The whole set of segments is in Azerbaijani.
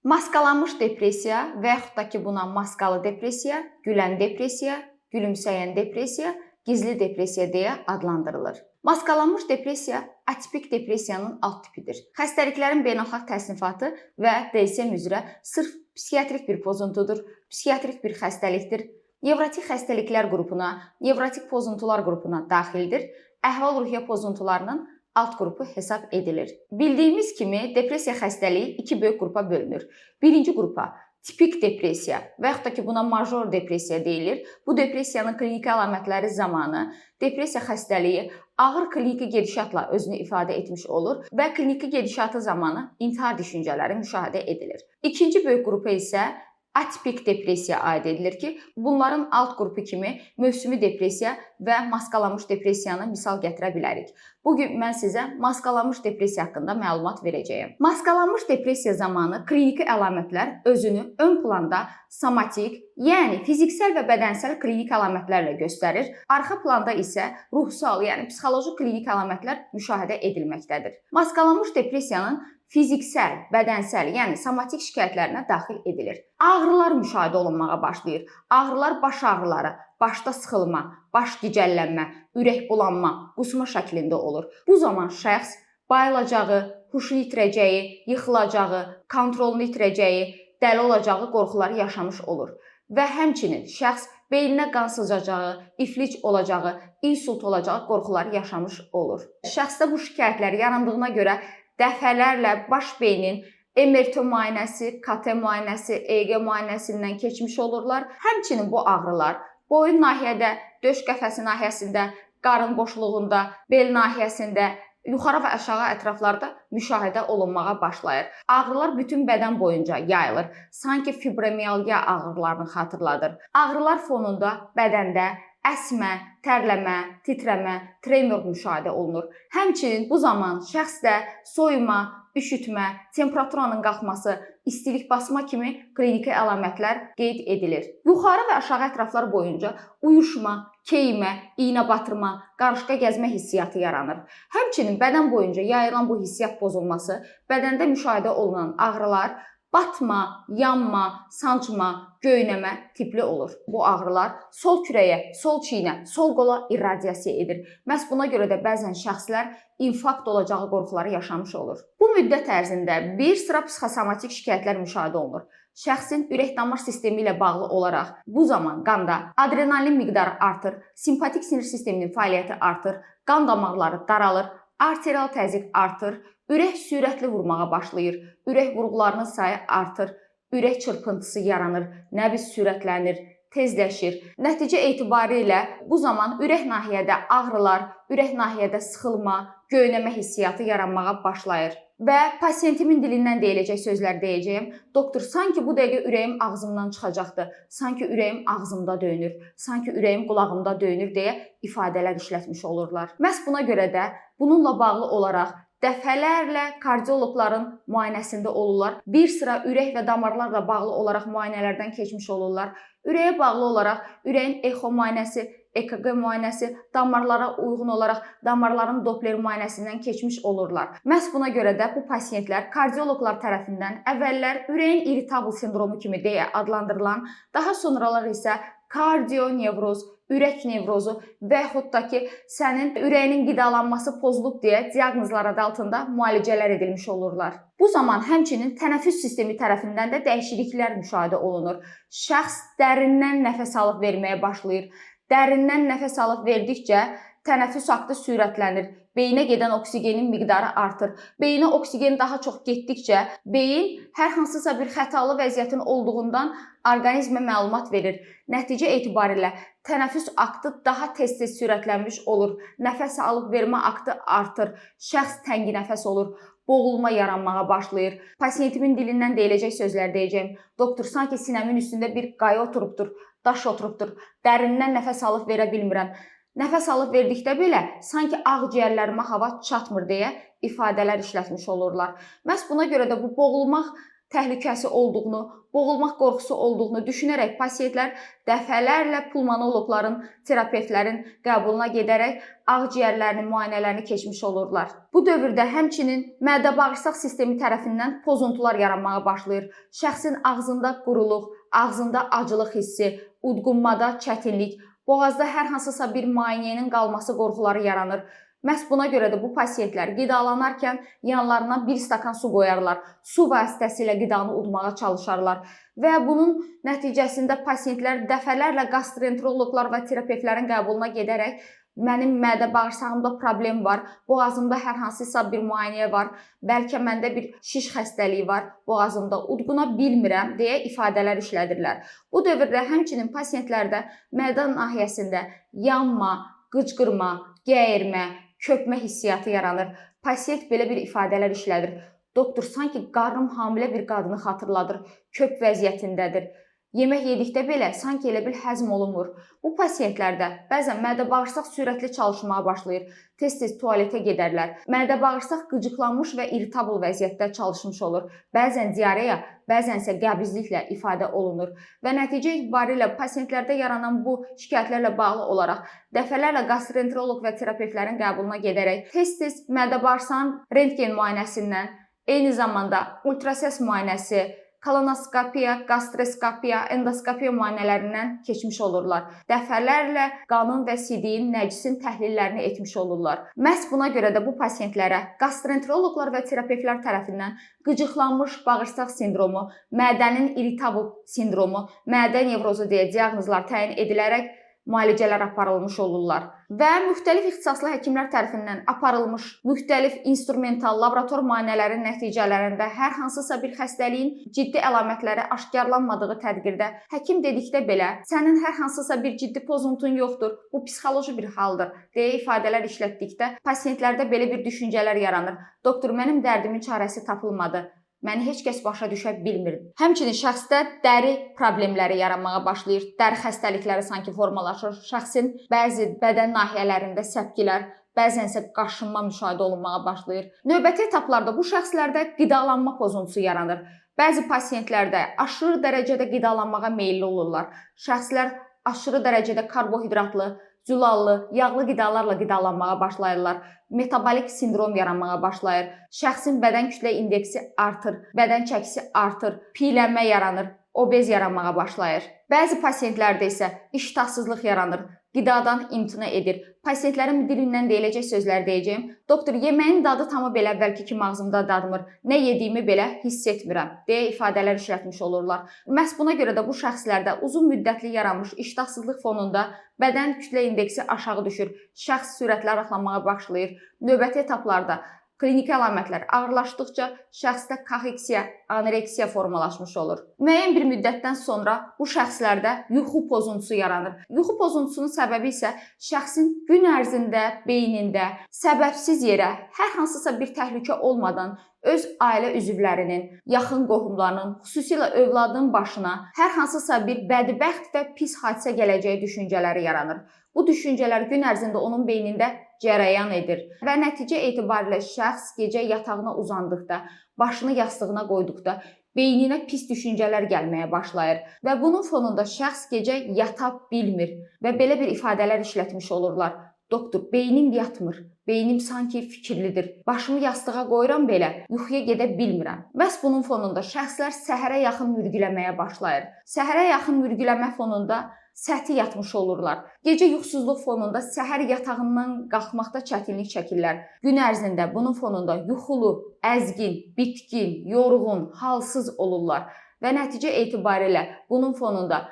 Maskalanmış depressiya və yaxud da ki, buna maskalı depressiya, gülən depressiya, gülümsəyən depressiya, gizli depressiya deyə adlandırılır. Maskalanmış depressiya atipik depressiyanın alt tipidir. Xəstəliklərin beynəlxalq təsnifatı və DSM üzrə sırf psixiatrik bir pozuntudur, psixiatrik bir xəstəlikdir, nevrotik xəstəliklər qrupuna, nevrotik pozuntular qrupuna daxildir, əhval-ruhiyyə pozuntularının alt qrupu hesab edilir. Bildiyimiz kimi depressiya xəstəliyi iki böyük qrupa bölünür. Birinci qrupa tipik depressiya və yaxud da ki, buna major depressiya deyilir. Bu depressiyanın kliniki əlamətləri zamanı depressiya xəstəliyi ağır kliniki gedişatla özünü ifadə etmiş olur və kliniki gedişatı zamanı intihar düşüncələri müşahidə edilir. İkinci böyük qrupa isə atipik depressiya aid edilir ki, bunların alt qrupu kimi mövsümi depressiya və maskalanmış depressiyanı misal gətirə bilərik. Bugün mən sizə maskalanmış depressiya haqqında məlumat verəcəyəm. Maskalanmış depressiya zamanı kliniki əlamətlər özünü ön planda somatik, yəni fiziksel və bədənsəl klinik əlamətlərlə göstərir. Arxa planda isə ruhsal, yəni psixoloji klinik əlamətlər müşahidə edilməkdədir. Maskalanmış depressiyanın fiziksel, bədənsəl, yəni somatik şikayətlərinə daxil edilir. Ağrılar müşahidə olunmağa başlayır. Ağrılar baş ağrıları, başda sıxılma, baş gicəllənmə, ürək bulanma, qusma şəklində olur. Bu zaman şəxs bayılacağı, huşunu itirəcəyi, yıxılacağı, kontrolunu itirəcəyi, dəli olacağı qorxuları yaşamış olur. Və həmçinin şəxs beyninə qan sızacağı, iflic olacağı, insult olacağı qorxuları yaşamış olur. Şəxsdə bu şikayətlər yarandığına görə dəfələrlə baş beynin MRT müayinəsi, KT müayinəsi, EEG müayinəsindən keçmiş olurlar. Həmçinin bu ağrılar boyun nahiyədə, döş qəfəsi nahiyəsində, qarın boşluğunda, bel nahiyəsində, yuxarı və aşağı ətraflarda müşahidə olunmağa başlayır. Ağrılar bütün bədən boyunca yayılır. Sanki fibromiyalgiya ağrılarını xatırladır. Ağrılar fonunda bədəndə əsmə, tərləmə, titrəmə, tremor müşahidə olunur. Həmçinin bu zaman şəxsdə soyuma, üşütmə, temperaturanın qalxması, istilik basma kimi kliniki əlamətlər qeyd edilir. Yuxarı və aşağı ətraflar boyunca uyuşma, keymə, iynə batırma, qarışqa gəzmə hissiyatı yaranır. Həmçinin bədən boyunca yayılan bu hissiyat pozulması, bədəndə müşahidə olunan ağrılar batma, yanma, sancma, göynəmə tipli olur. Bu ağrılar sol kürəyə, sol çiynə, sol qola irradiasiya edir. Məhz buna görə də bəzən şəxslər infarkt olacağı qorxuları yaşamış olur. Bu müddət ərzində bir sıra psixosomatik şikayətlər müşahidə olunur. Şəxsin ürək-damar sistemi ilə bağlı olaraq bu zaman qanda adrenalin miqdarı artır, simpatik sinir sisteminin fəaliyyəti artır, qan damarları daralır, arterial təzyiq artır, ürək sürətli vurmağa başlayır, ürək vurğularının sayı artır, ürək çırpıntısı yaranır, nəbz sürətlənir, tezləşir. Nəticə etibarilə bu zaman ürək nahiyədə ağrılar, ürək nahiyədə sıxılma, göynəmə hissiyatı yaranmağa başlayır. Və pasiyentimin dilindən deyiləcək sözlər deyəcəyim. Doktor, sanki bu dəqiqə ürəyim ağzımdan çıxacaqdır, sanki ürəyim ağzımda döyünür, sanki ürəyim qulağımda döyünür deyə ifadələr işlətmiş olurlar. Məhz buna görə də bununla bağlı olaraq dəfələrlə kardioloqların müayinəsində olurlar. Bir sıra ürək və damarlarla bağlı olaraq müayinələrdən keçmiş olurlar. Ürəyə bağlı olaraq ürəyin echo müayinəsi, EKG müayinəsi, damarlara uyğun olaraq damarların Doppler müayinəsindən keçmiş olurlar. Məhz buna görə də bu pasiyentlər kardioloqlar tərəfindən əvvəllər ürəyin irritabl sindromu kimi deyə adlandırılan, daha sonralar isə kardionevroz, ürək nevrozu və yaxud da ki, sənin ürəyinin qidalanması pozulub deyə diaqnozlar adı altında müalicələr edilmiş olurlar. Bu zaman həmçinin tənəffüs sistemi tərəfindən də dəyişikliklər müşahidə olunur. Şəxs dərindən nəfəs alıb verməyə başlayır. Dərindən nəfəs alıb verdikcə tənəffüs aktı sürətlənir. Beyinə gedən oksigenin miqdarı artır. Beyinə oksigen daha çox getdikcə beyin hər hansısa bir xətalı vəziyyətin olduğundan orqanizmə məlumat verir. Nəticə etibarilə tənəffüs aktı daha tez-tez sürətlənmiş olur. Nəfəs alıb vermə aktı artır. Şəxs təngi nəfəs olur. Boğulma yaranmağa başlayır. Pasiyentimin dilindən deyiləcək sözlər deyəcəyim. Doktor, sanki sinəmin üstündə bir qaya oturubdur, daş oturubdur. Dərindən nəfəs alıb verə bilmirəm. Nəfəs alıb verdikdə belə sanki ağciyərlərimə hava çatmır deyə ifadələr işlətmiş olurlar. Məhz buna görə də bu boğulmaq təhlükəsi olduğunu, boğulmaq qorxusu olduğunu düşünərək pasiyentlər dəfələrlə pulmonoloqların, terapevtlərin qəbuluna gedərək ağciyərlərinin müayinələrini keçmiş olurlar. Bu dövrdə həmçinin mədə-bağırsaq sistemi tərəfindən pozuntular yaranmağa başlayır. Şəxsin ağzında quruluq, ağzında acılıq hissi, udqunmada çətinlik, boğazda hər hansısa bir maneənin qalması qorxuları yaranır. Məhz buna görə də bu pasiyentlər qidalanarkən yanlarına bir stakan su qoyarlar. Su vasitəsilə qidanı udmağa çalışarlar və bunun nəticəsində pasiyentlər dəfələrlə gastroenteroloqlar və terapevtlərin qəbuluna gedərək mənim mədə-bağırsağımda problem var, boğazımda hər hansısa bir maneə var, bəlkə məndə bir şiş xəstəliyi var, boğazımda udquna bilmirəm deyə ifadələr işlədirlər. Bu dövrdə həmçinin pasiyentlərdə mədə nahiyəsində yanma, qıcqırma, gəyirmə, köpmə hissiyatı yaranır. Pasiyent belə bir ifadələr işlədir. Doktor, sanki qarnım hamilə bir qadını xatırladır, köp vəziyyətindədir. Yemək yedikdə belə sanki elə bil həzm olunmur. Bu pasiyentlərdə bəzən mədə-bağırsaq sürətli çalışmağa başlayır. Tez-tez tualetə gedərlər. Mədə-bağırsaq qıcıqlanmış və irritabl vəziyyətdə çalışmış olur. Bəzən diareya, bəzən isə qəbizliklə ifadə olunur. Və nəticə etibarilə pasiyentlərdə yaranan bu şikayətlərlə bağlı olaraq dəfələrlə gastroenteroloq və terapevtlərin qəbuluna gedərək tez-tez mədə-bağırsağın rentgen müayinəsindən, eyni zamanda ultrasəs müayinəsi, kolonoskopiya, gastroskopiya, endoskopiya müayinələrindən keçmiş olurlar. Dəfələrlə qanın və sidiyin, nəcisin təhlillərini etmiş olurlar. Məhz buna görə də bu pasiyentlərə gastroenteroloqlar və terapevtlər tərəfindən qıcıqlanmış bağırsaq sindromu, mədənin irritabl sindromu, mədə nevrozu deyə diaqnozlar təyin edilərək müalicələr aparılmış olurlar və müxtəlif ixtisaslı həkimlər tərəfindən aparılmış müxtəlif instrumental laborator müayinələrin nəticələrində hər hansısa bir xəstəliyin ciddi əlamətləri aşkarlanmadığı təqdirdə həkim dedikdə belə sənin hər hansısa bir ciddi pozuntun yoxdur, bu psixoloji bir haldır deyə ifadələr işlətdikdə pasiyentlərdə belə bir düşüncələr yaranır. Doktor, mənim dərdimin çarəsi tapılmadı. Məni heç kəs başa düşə bilmir. Həmçinin şəxsdə dəri problemləri yaranmağa başlayır. Dəri xəstəlikləri sanki formalaşır. Şəxsin bəzi bədən nahiyələrində səpgilər, bəzən isə qaşınma müşahidə olunmağa başlayır. Növbəti etaplarda bu şəxslərdə qidalanma pozuntusu yaranır. Bəzi pasiyentlərdə aşırı dərəcədə qidalanmağa meylli olurlar. Şəxslər aşırı dərəcədə karbohidratlı, zülallı, yağlı qidalarla qidalanmağa başlayırlar. Metabolik sindrom yaranmağa başlayır. Şəxsin bədən kütlə indeksi artır, bədən çəkisi artır, piylənmə yaranır, obez yaranmağa başlayır. Bəzi pasiyentlərdə isə iştahsızlıq yaranır, qidadan imtina edir. Pasiyentlərin dilindən deyiləcək sözlər deyəcəyim. Doktor, yeməyin dadı tamı belə əvvəlki kimi ağzımda dadmır, nə yediyimi belə hiss etmirəm deyə ifadələr işlətmiş olurlar. Məhz buna görə də bu şəxslərdə uzun müddətli yaranmış iştahsızlıq fonunda bədən kütlə indeksi aşağı düşür, şəxs sürətlə arıqlanmağa başlayır. Növbəti etaplarda kliniki əlamətlər ağırlaşdıqca şəxsdə kaheksiya, anoreksiya formalaşmış olur. Müəyyən bir müddətdən sonra bu şəxslərdə yuxu pozuntusu yaranır. Yuxu pozuntusunun səbəbi isə şəxsin gün ərzində, beynində səbəbsiz yerə hər hansısa bir təhlükə olmadan öz ailə üzvlərinin, yaxın qohumlarının, xüsusilə övladın başına hər hansısa bir bədbəxt və pis hadisə gələcəyi düşüncələri yaranır. Bu düşüncələr gün ərzində onun beynində cərəyan edir və nəticə etibarilə şəxs gecə yatağına uzandıqda, başını yastığına qoyduqda beyninə pis düşüncələr gəlməyə başlayır və bunun fonunda şəxs gecə yata bilmir və belə bir ifadələr işlətmiş olurlar. Doktor, beynim yatmır, beynim sanki fikirlidir, başımı yastığa qoyuram belə, yuxuya gedə bilmirəm. Məhz bunun fonunda şəxslər səhərə yaxın mürgüləməyə başlayır. Səhərə yaxın mürgüləmə fonunda səthi yatmış olurlar. Gecə yuxusuzluq fonunda səhər yatağından qalxmaqda çətinlik çəkirlər. Gün ərzində bunun fonunda yuxulu, əzgin, bitkin, yorğun, halsız olurlar və nəticə etibarilə bunun fonunda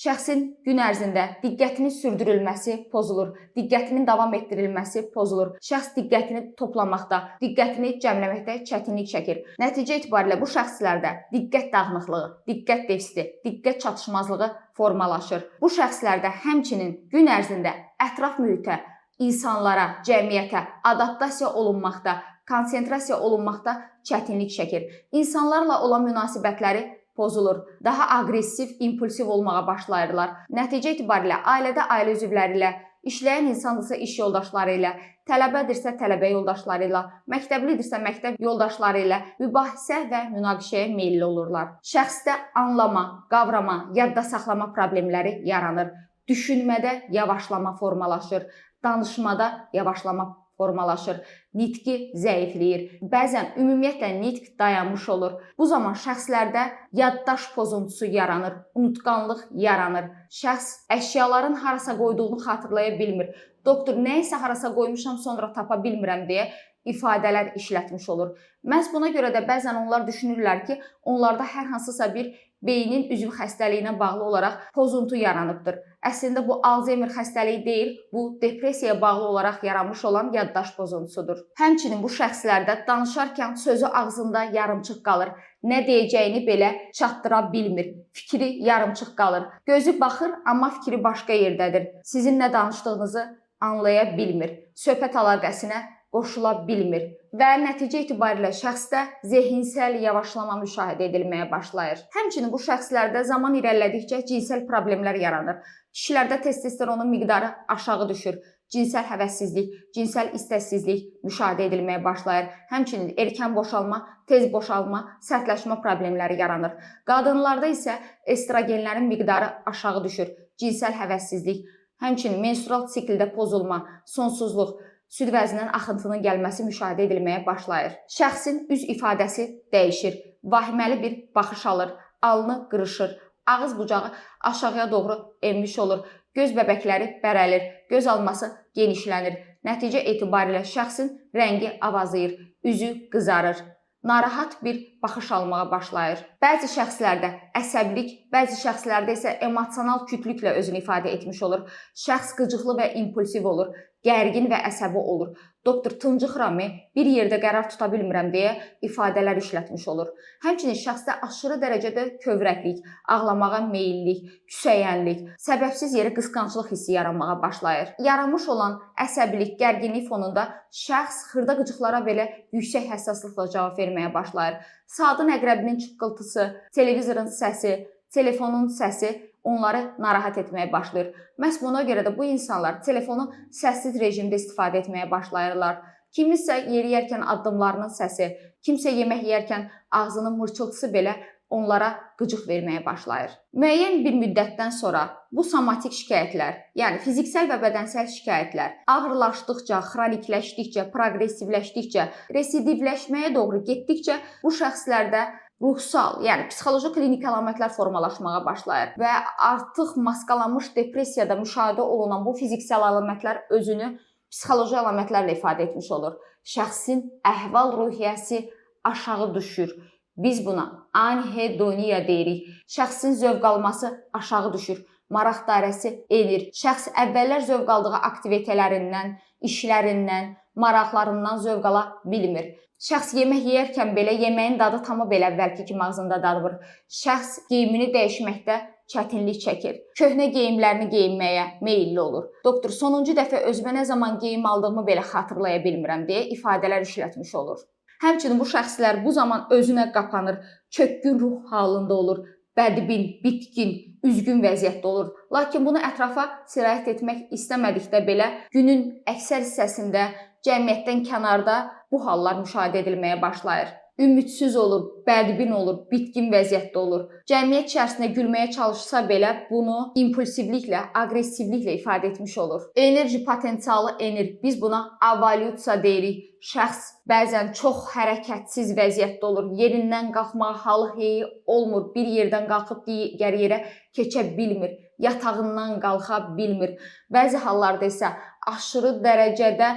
şəxsin gün ərzində diqqətinin sürdürülməsi pozulur, diqqətinin davam etdirilməsi pozulur. Şəxs diqqətini toplamaqda, diqqətini cəmləməkdə çətinlik çəkir. Nəticə etibarilə bu şəxslərdə diqqət dağınıqlığı, diqqət defisiti, diqqət çatışmazlığı formalaşır. Bu şəxslərdə həmçinin gün ərzində ətraf mühitə, insanlara, cəmiyyətə adaptasiya olunmaqda, konsentrasiya olunmaqda çətinlik çəkir. İnsanlarla olan münasibətləri pozulur. Daha aqressiv, impulsiv olmağa başlayırlar. Nəticə etibarilə ailədə ailə üzvləri ilə işləyən insandırsa iş yoldaşları ilə, tələbədirsə tələbə yoldaşları ilə, məktəblidirsə məktəb yoldaşları ilə mübahisə və münaqişəyə meylli olurlar. Şəxsdə anlama, qavrama, yadda saxlama problemləri yaranır. Düşünmədə yavaşlama formalaşır, danışmada yavaşlama formalaşır, nitqi zəifləyir. Bəzən ümumiyyətlə nitq dayanmış olur. Bu zaman şəxslərdə yaddaş pozuntusu yaranır, unutqanlıq yaranır. Şəxs əşyaların harasa qoyduğunu xatırlaya bilmir. Doktor, nəyisə harasa qoymuşam, sonra tapa bilmirəm deyə ifadələr işlətmiş olur. Məhz buna görə də bəzən onlar düşünürlər ki, onlarda hər hansısa bir beynin üzv xəstəliyinə bağlı olaraq pozuntu yaranıbdır. Əslində bu Alzheimer xəstəliyi deyil, bu depressiyaya bağlı olaraq yaranmış olan yaddaş pozuntusudur. Həmçinin bu şəxslərdə danışarkən sözü ağzında yarımçıq qalır. Nə deyəcəyini belə çatdıra bilmir. Fikri yarımçıq qalır. Gözü baxır, amma fikri başqa yerdədir. Sizin nə danışdığınızı anlaya bilmir. Söhbət əlaqəsinə qoşula bilmir və nəticə itibarilə şəxsdə zehinsel yavaşlama müşahidə edilməyə başlayır. Həmçinin bu şəxslərdə zaman irəlilədikcə cinsel problemlər yaranır. Kişilərdə testosteronun miqdarı aşağı düşür. Cinsel həvəssizlik, cinsel istəksizlik müşahidə edilməyə başlayır. Həmçinin erkən boşalma, tez boşalma, sərtləşmə problemləri yaranır. Qadınlarda isə estrogenlərin miqdarı aşağı düşür. Cinsel həvəssizlik, həmçinin menstrual sikldə pozulma, sonsuzluq, süd vəzinin axıntının gəlməsi müşahidə edilməyə başlayır. Şəxsin üz ifadəsi dəyişir, vahiməli bir baxış alır, alnı qırışır, ağız bucağı aşağıya doğru enmiş olur, göz bəbəkləri bərəlir, göz alması genişlənir. Nəticə etibarilə şəxsin rəngi avazıyır, üzü qızarır, narahat bir baxış almağa başlayır. Bəzi şəxslərdə əsəbilik, bəzi şəxslərdə isə emosional kütlüklə özünü ifadə etmiş olur. Şəxs qıcıqlı və impulsiv olur, gərgin və əsəbi olur. Doktor, tıncıxıramı, bir yerdə qərar tuta bilmirəm deyə ifadələr işlətmiş olur. Həmçinin şəxsdə aşırı dərəcədə kövrəklik, ağlamağa meyillik, küsəyənlik, səbəbsiz yerə qısqanclıq hissi yaranmağa başlayır. Yaranmış olan əsəbilik, gərginlik fonunda şəxs xırda qıcıqlara belə yüksək həssaslıqla cavab verməyə başlayır. Saatın əqrəbinin çıqqıltısı, televizorun səsi, telefonun səsi onları narahat etməyə başlayır. Məhz buna görə də bu insanlar telefonu səssiz rejimdə istifadə etməyə başlayırlar. Kimisə yeriyərkən addımlarının səsi, kimsə yemək yeyərkən ağzının mırçıltısı belə onlara qıcıq verməyə başlayır. Müəyyən bir müddətdən sonra bu somatik şikayətlər, yəni fiziksel və bədənsel şikayətlər ağırlaşdıqca, xronikləşdikcə, proqressivləşdikcə, residivləşməyə doğru getdikcə bu şəxslərdə ruhsal, yəni psixoloji klinik əlamətlər formalaşmağa başlayır və artıq maskalanmış depressiyada müşahidə olunan bu fiziksel əlamətlər özünü psixoloji əlamətlərlə ifadə etmiş olur. Şəxsin əhval-ruhiyyəsi aşağı düşür. Biz buna anhedoniya deyirik. Şəxsin zövq alması aşağı düşür. Maraq dairəsi enir. Şəxs əvvəllər zövq aldığı aktivitetlərindən, işlərindən, maraqlarından zövq ala bilmir. Şəxs yemək yeyərkən belə yeməyin dadı tamı belə əvvəlki kimi ağzında dadmır. Şəxs geyimini dəyişməkdə çətinlik çəkir. Köhnə geyimlərini geyinməyə meylli olur. Doktor, sonuncu dəfə özümə nə zaman geyim aldığımı belə xatırlaya bilmirəm deyə ifadələr işlətmiş olur. Həmçinin bu şəxslər bu zaman özünə qapanır, çökkün ruh halında olur, bədbin, bitkin, üzgün vəziyyətdə olur. Lakin bunu ətrafa sirayət etmək istəmədikdə belə günün əksər hissəsində cəmiyyətdən kənarda bu hallar müşahidə edilməyə başlayır. Ümidsiz olur, bədbin olur, bitkin vəziyyətdə olur. Cəmiyyət içərisində gülməyə çalışsa belə bunu impulsivliklə, aqressivliklə ifadə etmiş olur. Enerji potensialı enir. Biz buna evolyusiya deyirik. Şəxs bəzən çox hərəkətsiz vəziyyətdə olur. Yerindən qalxmağa halı heyi olmur. Bir yerdən qalxıb digər yerə keçə bilmir. Yatağından qalxa bilmir. Bəzi hallarda isə aşırı dərəcədə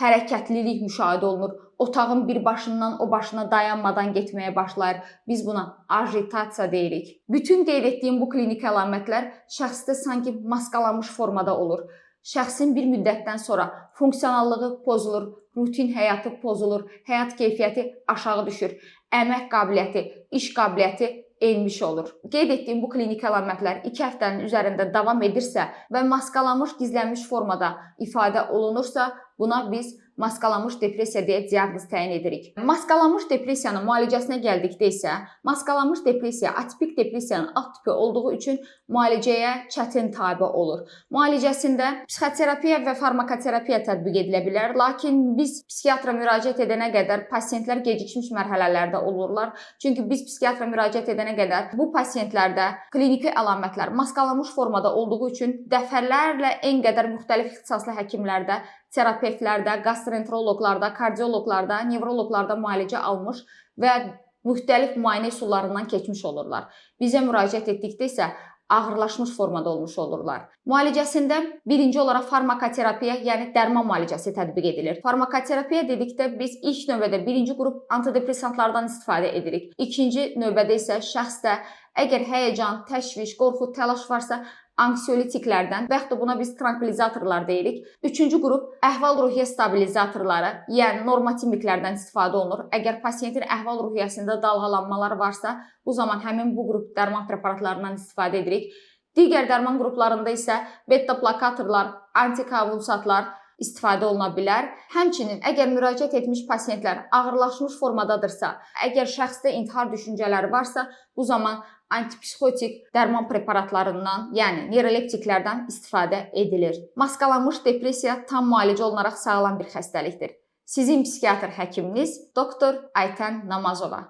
hərəkətlilik müşahidə olunur. Otağın bir başından o başına dayanmadan getməyə başlayır. Biz buna agitasiya deyirik. Bütün qeyd etdiyim bu klinik əlamətlər şəxsdə sanki maskalanmış formada olur. Şəxsin bir müddətdən sonra funksionallığı pozulur, rutin həyatı pozulur, həyat keyfiyyəti aşağı düşür, əmək qabiliyyəti, iş qabiliyyəti enmiş olur. Qeyd etdiyim bu klinik əlamətlər 2 həftənin üzərində davam edirsə və maskalanmış, gizlənmiş formada ifadə olunursa, buna biz maskalanmış depressiya deyə diaqnoz təyin edirik. Maskalanmış depressiyanın müalicəsinə gəldikdə isə, maskalanmış depressiya atipik depressiyanın alt tipi olduğu üçün müalicəyə çətin tabe olur. Müalicəsində psixoterapiya və farmakoterapiya tətbiq edilə bilər, lakin biz psixiatra müraciət edənə qədər pasientlər gecikmiş mərhələlərdə olurlar. Çünki biz psixiatra müraciət edənə qədər bu pasientlərdə kliniki əlamətlər maskalanmış formada olduğu üçün dəfələrlə eyni qədər müxtəlif ixtisaslı həkimlərdə, terapevtlərdə, gastroenteroloqlarda, kardioloqlarda, nevroloqlarda müalicə almış və müxtəlif müayinə üsullarından keçmiş olurlar. Bizə müraciət etdikdə isə ağırlaşmış formada olmuş olurlar. Müalicəsində birinci olaraq farmakoterapiya, yəni dərman müalicəsi tətbiq edilir. Farmakoterapiya dedikdə biz ilk növbədə birinci qrup antidepressantlardan istifadə edirik. İkinci növbədə isə şəxsdə əgər həyəcan, təşviş, qorxu, təlaş varsa anksiolitiklərdən və yaxud da buna biz trankvilizatorlar deyirik. Üçüncü qrup əhval-ruhiyyə stabilizatorları, yəni normativliklərdən istifadə olunur. Əgər pasientin əhval-ruhiyyəsində dalğalanmalar varsa, bu zaman həmin bu qrup dərman preparatlarından istifadə edirik. Digər dərman qruplarında isə beta-blokatorlar, antikonvulsantlar istifadə oluna bilər. Həmçinin əgər müraciət etmiş pasientlər ağırlaşmış formadadırsa, əgər şəxsdə intihar düşüncələri varsa, bu zaman antipsixotik dərman preparatlarından, yəni neuroleptiklərdən istifadə edilir. Maskalanmış depressiya tam müalicə olunaraq sağalan bir xəstəlikdir. Sizin psixiatr həkiminiz doktor Aytən Namazova.